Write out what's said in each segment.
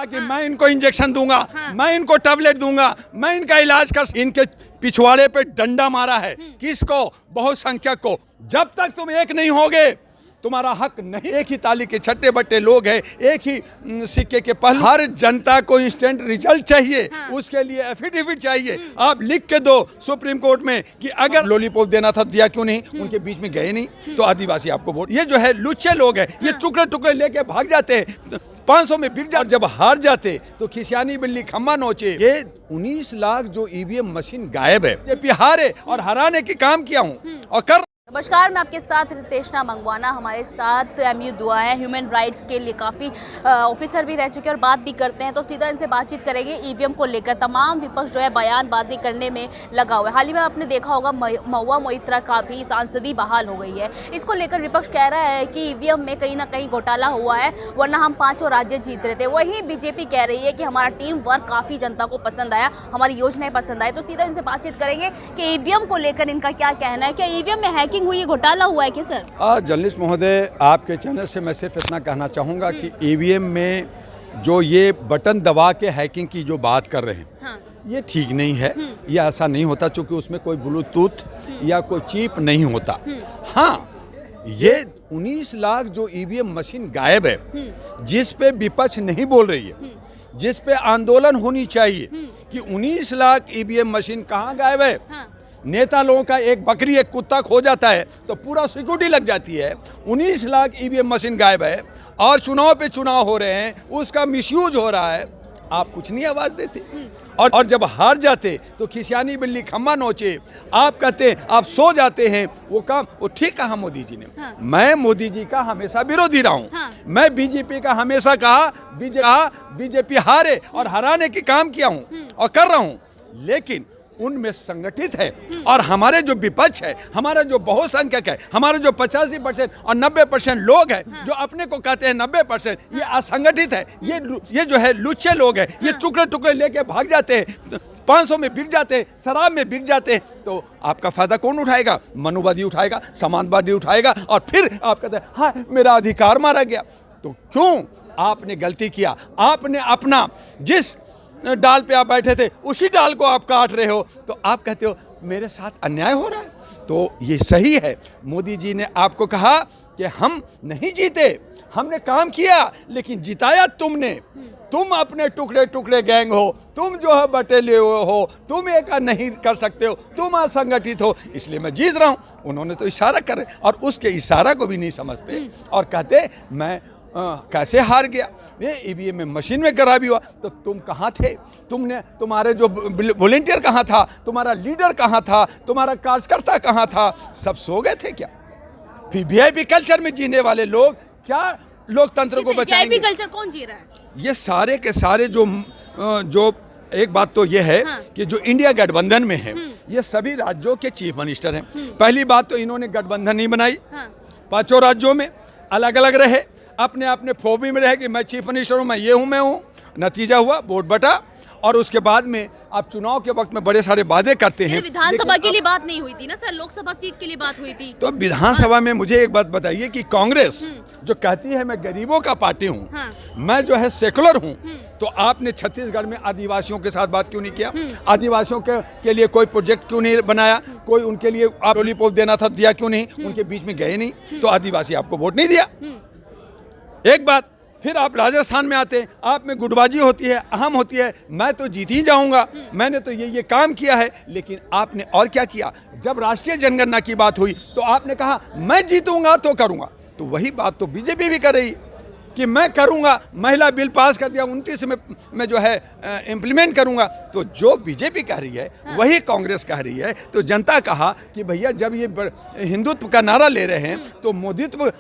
कहा कि मैं इनको इंजेक्शन दूंगा, मैं इनको टैबलेट दूंगा, मैं इनका इलाज कर, इनके पिछवाड़े पे डंडा मारा है। किसको? बहुसंख्यक को। जब तक तुम एक नहीं होगे तुम्हारा हक नहीं। एक ही ताली के छट्टे बट्टे लोग हैं, एक ही सिक्के के पहलू। हर जनता को इंस्टेंट रिजल्ट चाहिए, उसके लिए एफिडेविट चाहिए। आप लिख के दो सुप्रीम कोर्ट में कि अगर लॉलीपॉप देना था दिया क्यों नहीं, उनके बीच में गए नहीं तो आदिवासी आपको वोट। ये जो है लुच्चे लोग हैं, ये टुकड़े टुकड़े लेके भाग जाते हैं, 500 में बिक जाते। जब हार जाते तो खिसियानी बिल्ली खम्मा नोचे। ये 19 लाख जो ईवीएम मशीन गायब है, ये हारे और हराने की काम किया हूँ और कर। नमस्कार, मैं आपके साथ रितेशना मंगवाना। हमारे साथ एमयू दुआ है, ह्यूमन राइट्स के लिए काफ़ी ऑफिसर भी रह चुके हैं और बात भी करते हैं, तो सीधा इनसे बातचीत करेंगे। ईवीएम को लेकर तमाम विपक्ष जो है बयानबाजी करने में लगा हुआ है। हाल ही में आपने देखा होगा महुआ मोइत्रा का भी सांसदी बहाल हो गई है। इसको लेकर विपक्ष कह रहा है कि ईवीएम में कहीं ना कहीं घोटाला हुआ है, वरना हम 5 राज्य जीत रहे थे। वहीं बीजेपी कह रही है कि हमारा टीम वर्क काफ़ी जनता को पसंद आया, हमारी योजनाएं पसंद आई। तो सीधा इनसे बातचीत करेंगे कि ईवीएम को लेकर इनका क्या कहना है। क्या ईवीएम में हैकिंग हुई, घोटाला हुआ है क्या सर? जर्नलिस्ट महोदय, आपके चैनल से मैं सिर्फ इतना कहना चाहूँगा कि ईवीएम में जो ये बटन दबा के हैकिंग की जो बात कर रहे हैं, ये ठीक नहीं है। ये ऐसा नहीं होता, चूँकि उसमें कोई ब्लूटूथ या कोई चिप नहीं होता। हाँ, ये 19 लाख जो ईवीएम मशीन गायब है, जिस पे विपक्ष नहीं बोल रही है, जिस पे आंदोलन होनी चाहिए कि 19 लाख ईवीएम मशीन कहाँ गायब है। नेता लोगों का एक बकरी एक कुत्ता खो जाता है तो पूरा सिक्योरिटी लग जाती है। 19 लाख ईवीएम मशीन गायब है और चुनाव पे चुनाव हो रहे हैं, उसका मिसयूज हो रहा है। आप कुछ नहीं आवाज देते और जब हार जाते तो खिसियानी बिल्ली खम्मा नोचे। आप कहते हैं, आप सो जाते हैं। वो काम वो ठीक कहा मोदी जी ने। मैं मोदी जी का हमेशा विरोधी रहा हूँ। मैं बीजेपी का हमेशा कहा बीजेपी हारे और हराने की काम किया हूँ और कर रहा हूँ, लेकिन उनमें संगठित है। और हमारे जो विपक्ष है, हमारा जो बहुसंख्यक है, हमारे जो 85% और 90% लोग हैं जो अपने को कहते हैं 90%, ये असंगठित है। ये जो है लुच्चे लोग हैं, ये टुकड़े टुकड़े लेके भाग जाते हैं, 500 में बिक जाते हैं, शराब में बिक जाते हैं। तो आपका फायदा कौन उठाएगा? मनुवादी उठाएगा, समाजवादी उठाएगा और फिर आप कहते हैं हाँ मेरा अधिकार मारा गया। तो क्यों? आपने गलती किया। आपने अपना जिस डाल पे आप बैठे थे उसी डाल को आप काट रहे हो, तो आप कहते हो मेरे साथ अन्याय हो रहा है। तो ये सही है। मोदी जी ने आपको कहा कि हम नहीं जीते, हमने काम किया, लेकिन जिताया तुमने। तुम अपने टुकड़े टुकड़े गैंग हो, तुम जो है बटेले हो, तुम एक नहीं कर सकते हो, तुम असंगठित हो, इसलिए मैं जीत रहा हूँ। उन्होंने तो इशारा करे और उसके इशारा को भी नहीं समझते और कहते मैं कैसे हार गया। ये ईवीएम में मशीन में खराबी हुआ तो तुम कहाँ थे? तुम्हारे जो वॉलंटियर कहाँ था? तुम्हारा लीडर कहाँ था? तुम्हारा कार्यकर्ता कहाँ था? सब सो गए थे क्या? फिर वीआईपी कल्चर में जीने वाले लोग क्या लोकतंत्र को बचाएंगे? वीआईपी कल्चर कौन जी रहा है? ये सारे के सारे जो एक बात तो ये है कि जो इंडिया गठबंधन में है, ये सभी राज्यों के चीफ मिनिस्टर हैं। पहली बात तो इन्होंने गठबंधन नहीं बनाई, 5 राज्यों में अलग अलग रहे, अपने अपने फोबी में रहे कि मैं चीफ मिनिस्टर हूँ, मैं ये हूँ, मैं हूँ। नतीजा हुआ वोट बटा और उसके बाद में आप चुनाव के वक्त में बड़े सारे वादे करते हैं। विधानसभा के लिए बात नहीं हुई थी ना सर, लोकसभा सीट के लिए बात हुई थी। तो विधानसभा में मुझे एक बात बताइए कि कांग्रेस जो कहती है मैं गरीबों का पार्टी हूँ, मैं जो है सेकुलर हूँ, तो आपने छत्तीसगढ़ में आदिवासियों के साथ बात क्यों नहीं किया? आदिवासियों के लिए कोई प्रोजेक्ट क्यों नहीं बनाया? कोई उनके लिए आप लॉलीपॉप देना था दिया क्यों नहीं? उनके बीच में गए नहीं तो आदिवासी आपको वोट नहीं दिया। एक बात। फिर आप राजस्थान में आते हैं, आप में गुटबाजी होती है, अहम होती है, मैं तो जीत ही जाऊंगा, मैंने तो ये काम किया है। लेकिन आपने और क्या किया? जब राष्ट्रीय जनगणना की बात हुई तो आपने कहा मैं जीतूंगा तो करूंगा। तो वही बात तो बीजेपी भी कर रही कि मैं करूंगा, महिला बिल पास कर दिया, 29 में जो है इम्प्लीमेंट करूंगा। तो जो बीजेपी कह रही है वही कांग्रेस कह रही है। तो जनता कहा कि भैया जब ये हिंदुत्व का नारा ले रहे हैं तो मोदीत्व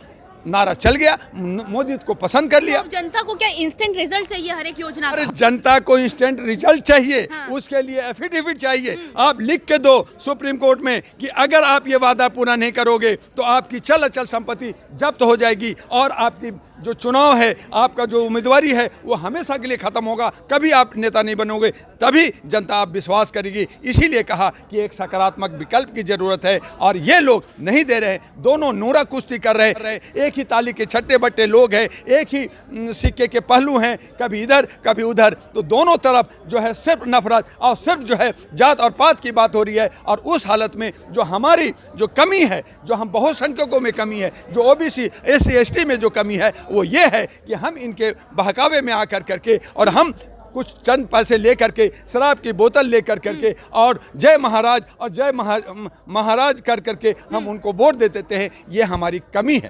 नारा चल गया, मोदी को पसंद कर लिया। तो जनता को क्या इंस्टेंट रिजल्ट चाहिए हर एक योजना का? अरे जनता को इंस्टेंट रिजल्ट चाहिए, उसके लिए एफिडेविट चाहिए। आप लिख के दो सुप्रीम कोर्ट में कि अगर आप ये वादा पूरा नहीं करोगे तो आपकी चल अचल संपत्ति जब्त हो जाएगी और आपकी जो चुनाव है, आपका जो उम्मीदवारी है वो हमेशा के लिए खत्म होगा, कभी आप नेता नहीं बनोगे, तभी जनता आप विश्वास करेगी। इसीलिए कहा कि एक सकारात्मक विकल्प की जरूरत है और ये लोग नहीं दे रहे। दोनों नूरा कुश्ती कर रहे। एक एक ही ताली के छट्टे बट्टे लोग हैं, एक ही सिक्के के पहलू हैं, कभी इधर कभी उधर। तो दोनों तरफ जो है सिर्फ नफरत और सिर्फ जो है जात और पात की बात हो रही है। और उस हालत में जो हमारी जो कमी है, जो हम बहुसंख्यकों में कमी है, जो ओबीसी SC ST में जो कमी है, वो ये है कि हम इनके बहकावे में आकर करके और हम कुछ चंद पैसे लेकर के, शराब की बोतल लेकर करके और जय महाराज और जय महाराज कर करके हम उनको वोट दे देते हैं। ये हमारी कमी है।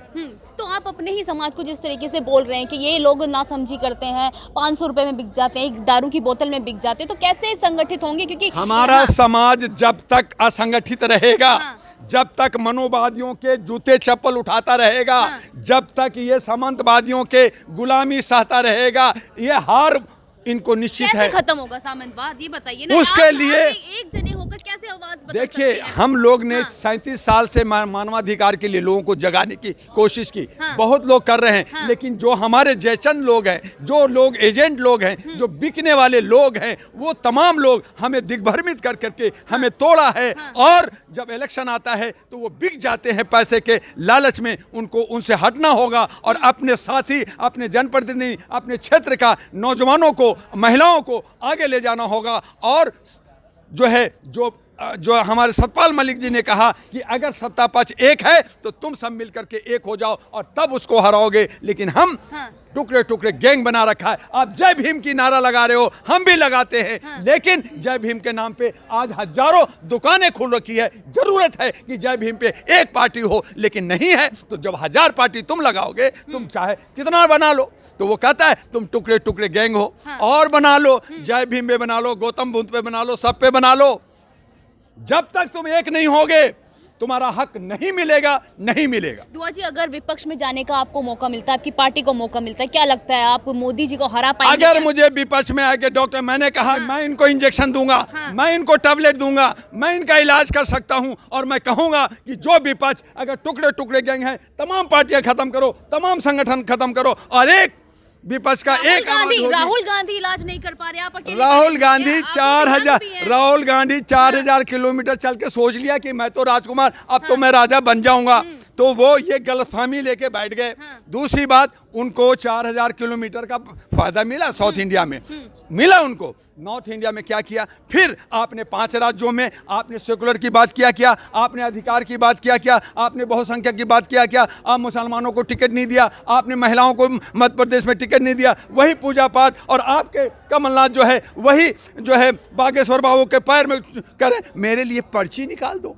तो आप अपने ही समाज को जिस तरीके से बोल रहे हैं कि ये लोग नासमझी करते हैं, 500 रुपए में बिक जाते हैं, एक दारू की बोतल में बिक जाते हैं, तो कैसे संगठित होंगे? क्योंकि हमारा समाज जब तक असंगठित रहेगा, जब तक मनोवादियों के जूते चप्पल उठाता रहेगा, जब तक ये सामंतवादियों के गुलामी सहता रहेगा, ये हार इनको निश्चित है। कैसे खत्म होगा सामंतवाद, ये बताइए ना। उसके लिए एक जने होकर कैसे आवाज बदल देखिए, सकते हैं? हम लोग ने 37 साल से मानवाधिकार के लिए लोगों को जगाने की कोशिश की। बहुत लोग कर रहे हैं, लेकिन जो हमारे जयचंद लोग हैं, जो लोग एजेंट लोग हैं, जो बिकने वाले लोग हैं, वो तमाम लोग हमें दिग्भ्रमित कर करके हमें तोड़ा है। और जब इलेक्शन आता है तो वो बिक जाते हैं पैसे के लालच में। उनको उनसे हटना होगा और अपने साथी, अपने जनप्रतिनिधि, अपने क्षेत्र का नौजवानों को, महिलाओं को आगे ले जाना होगा। और जो है जो हमारे सतपाल मलिक जी ने कहा कि अगर सत्ता पक्ष एक है तो तुम सब मिलकर के एक हो जाओ और तब उसको हराओगे। लेकिन हम टुकड़े टुकड़े गैंग बना रखा है। आप जय भीम की नारा लगा रहे हो, हम भी लगाते हैं, लेकिन जय भीम के नाम पे आज हजारों दुकानें खुल रखी है। जरूरत है कि जय भीम पे एक पार्टी हो, लेकिन नहीं है। तो जब 1000 पार्टी तुम लगाओगे, तुम चाहे कितना बना लो, तो वो कहता है तुम टुकड़े टुकड़े गैंग हो। और बना लो, जय भीम पे बना लो, गौतम बुद्ध पे बना लो, सब पे बना लो। जब तक तुम एक नहीं होगे, तुम्हारा हक नहीं मिलेगा, नहीं मिलेगा। दुआ जी, अगर विपक्ष में जाने का आपको मौका मिलता है, आपकी पार्टी को मौका मिलता है, क्या लगता है आप मोदी जी को हरा पाएंगे? अगर मुझे विपक्ष में आके डॉक्टर, मैंने कहा मैं इनको इंजेक्शन दूंगा, मैं इनको टैबलेट दूंगा, मैं इनका इलाज कर सकता हूं। और मैं कहूंगा कि जो विपक्ष अगर टुकड़े टुकड़े गैंग है, तमाम पार्टियां खत्म करो, तमाम संगठन खत्म करो और एक विपक्ष का एक राहुल गांधी इलाज नहीं कर पा रहे, आप अकेले राहुल गांधी 4000 किलोमीटर चल के सोच लिया कि मैं तो राजकुमार, अब तो मैं राजा बन जाऊंगा। तो वो ये गलतफहमी लेके बैठ गए। दूसरी बात, उनको 4000 किलोमीटर का फायदा मिला साउथ इंडिया में, मिला उनको। नॉर्थ इंडिया में क्या किया? फिर आपने 5 राज्यों में आपने सेकुलर की बात किया, आपने अधिकार की बात किया, आपने बहुसंख्यक की बात किया, आप मुसलमानों को टिकट नहीं दिया, आपने महिलाओं को मध्य प्रदेश में टिकट नहीं दिया, वही पूजा पाठ। और आपके कमलनाथ जो है वही जो है बागेश्वर बाबू के पैर में करे, मेरे लिए पर्ची निकाल दो।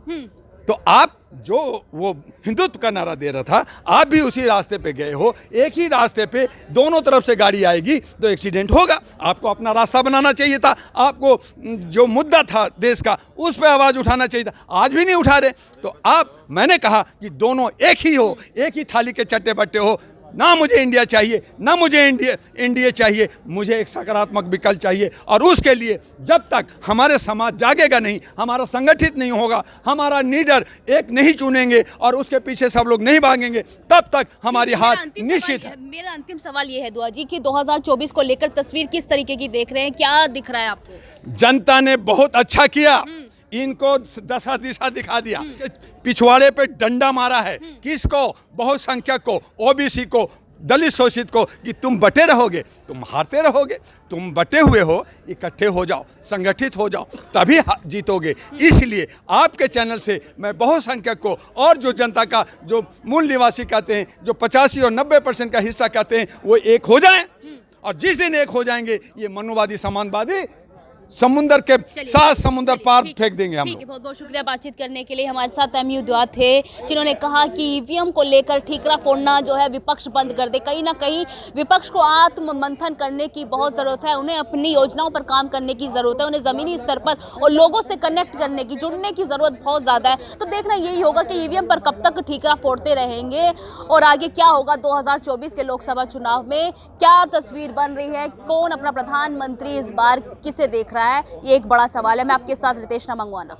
तो आप जो वो हिंदुत्व का नारा दे रहा था, आप भी उसी रास्ते पे गए हो। एक ही रास्ते पे दोनों तरफ से गाड़ी आएगी तो एक्सीडेंट होगा। आपको अपना रास्ता बनाना चाहिए था। आपको जो मुद्दा था देश का, उस पर आवाज़ उठाना चाहिए था। आज भी नहीं उठा रहे। तो मैंने कहा कि दोनों एक ही हो, एक ही थाली के चट्टे बट्टे हो। ना मुझे इंडिया चाहिए, ना मुझे इंडिया चाहिए, मुझे एक सकारात्मक विकल्प चाहिए। और उसके लिए जब तक हमारे समाज जागेगा नहीं, हमारा संगठित नहीं होगा, हमारा लीडर एक नहीं चुनेंगे और उसके पीछे सब लोग नहीं भागेंगे, तब तक हमारी हार निश्चित है। मेरा अंतिम सवाल ये है दुआ जी कि 2024 को लेकर तस्वीर किस तरीके की देख रहे हैं, क्या दिख रहा है आपको? जनता ने बहुत अच्छा किया, इनको दशा दिशा दिखा दिया। पिछवाड़े पे डंडा मारा है, किसको? बहुसंख्यक को, ओबीसी को, दलित शोषित को, कि तुम बटे रहोगे, तुम हारते रहोगे। तुम बटे हुए हो, इकट्ठे हो जाओ, संगठित हो जाओ, तभी जीतोगे। इसलिए आपके चैनल से मैं बहुसंख्यक को और जो जनता का जो मूल निवासी कहते हैं, जो 85 और 90% का हिस्सा कहते हैं, वो एक हो जाएं। और जिस दिन एक हो जाएंगे, ये मनुवादी समाजवादी समुंदर के साथ समुंदर पार फेंक देंगे हम लोग। बहुत बहुत शुक्रिया बातचीत करने के लिए। हमारे साथ MU दुआ थे, जिन्होंने कहा कि ईवीएम को लेकर ठीकरा फोड़ना जो है विपक्ष बंद कर दे। कहीं ना कहीं विपक्ष को आत्म मंथन करने की बहुत ज़रूरत है, उन्हें अपनी योजनाओं पर काम करने की ज़रूरत है, उन्हें ज़मीनी स्तर पर और लोगों से कनेक्ट करने की, जुड़ने की ज़रूरत बहुत ज़्यादा है। तो देखना यही होगा कि ईवीएम पर कब तक ठीकरा फोड़ते रहेंगे और आगे क्या होगा 2024 के लोकसभा चुनाव में, क्या तस्वीर बन रही है, कौन अपना प्रधानमंत्री इस बार किसे देख रहा है, ये एक बड़ा सवाल है। मैं आपके साथ रितेश मंगवाना।